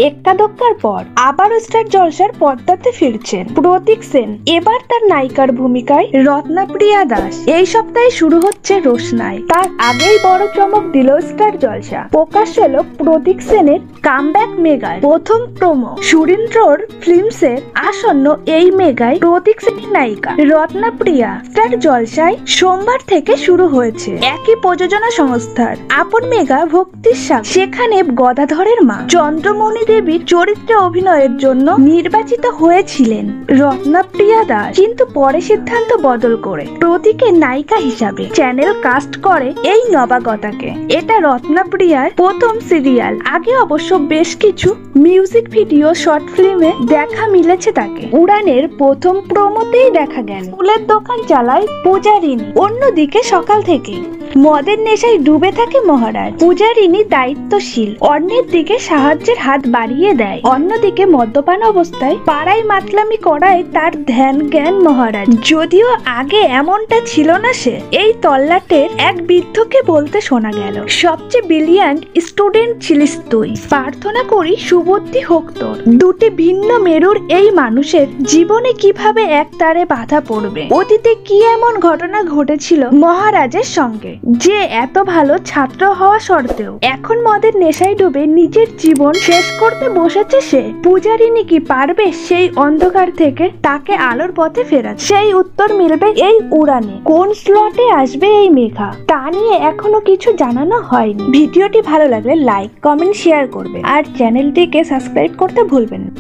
এক্কাদোক্কার পর আবারও স্টার জলসার পর্দাতে ফিরছেন প্রতীক সেন, এবার তার নায়িকার ভূমিকায় রত্নাপ্রিয়া দাস। এই সপ্তাহে শুরু হচ্ছে রোশনাই, তার আগেই বড় চমক দিল স্টার জলসা। প্রকাশ হলো প্রতীক সেনের কামব্যাক মেগার প্রথম প্রোমো। সুরেন্দ্রর ফিল্মসের আসন্ন এই মেগায় প্রতীক সেনের নায়িকা রত্নাপ্রিয়া স্টার জলসায় সোমবার থেকে শুরু হয়েছে। একই প্রযোজনা সংস্থার আপন মেগা ভক্তির সাথে সেখানে গদাধরের মা চন্দ্রমণি দেবীর চরিত্রে অভিনয়ের জন্য নির্বাচিত হয়েছিলেন রত্নাপ্রিয়া দাস, কিন্তু পরে সিদ্ধান্ত বদল করে প্রতীকের নায়িকা হিসাবে চ্যানেল কাস্ট করে এই নবাগতাকে। এটা রত্নাপ্রিয়ার প্রথম সিরিয়াল। আগে অবশ্য বেশ কিছু মিউজিক ভিডিও, শর্ট ফিল্মে দেখা মিলেছে তাকে। উড়ানের প্রথম প্রোমোতেই দেখা গেল ফুলের দোকান চালায় পূজারিনী। অন্যদিকে সকাল থেকেই মদের নেশায় ডুবে থাকে মহারাজ। পূজারিনী দায়িত্বশীল, অন্যের দিকে সাহায্যের হাত বাড়িয়ে দেয়। অন্যদিকে মদ্যপান অবস্থায় পাড়ায় মাতলামি করায় তার ধ্যান জ্ঞান মহারাজ। যদিও আগে এমনটা ছিল না সে। এই তল্লাটের এক বৃদ্ধকে বলতে শোনা গেল, সবচেয়ে ব্রিলিয়ান্ট স্টুডেন্ট ছিলিস তুই, প্রার্থনা করি সুবুদ্ধি হোক তোর। দুটি ভিন্ন মেরুর এই মানুষের জীবনে কিভাবে এক তারে বাধা পড়বে? অতীতে কি এমন ঘটনা ঘটেছিল মহারাজের সঙ্গে যে এত ভালো ছাত্র হওয়া সত্ত্বেও এখন মদের নেশায় ডুবে নিজের জীবন শেষ করতে বসেছে সে? পূজারিনী কি পারবে সেই অন্ধকার থেকে তাকে আলোর পথে ফেরাতে? সেই উত্তর মিলবে এই উড়ানে। কোন স্লটে আসবে এই মেঘা তা নিয়ে এখনো কিছু জানানো হয়নি। ভিডিওটি ভালো লাগলে লাইক, কমেন্ট, শেয়ার করবে আর চ্যানেলটিকে সাবস্ক্রাইব করতে ভুলবেন না।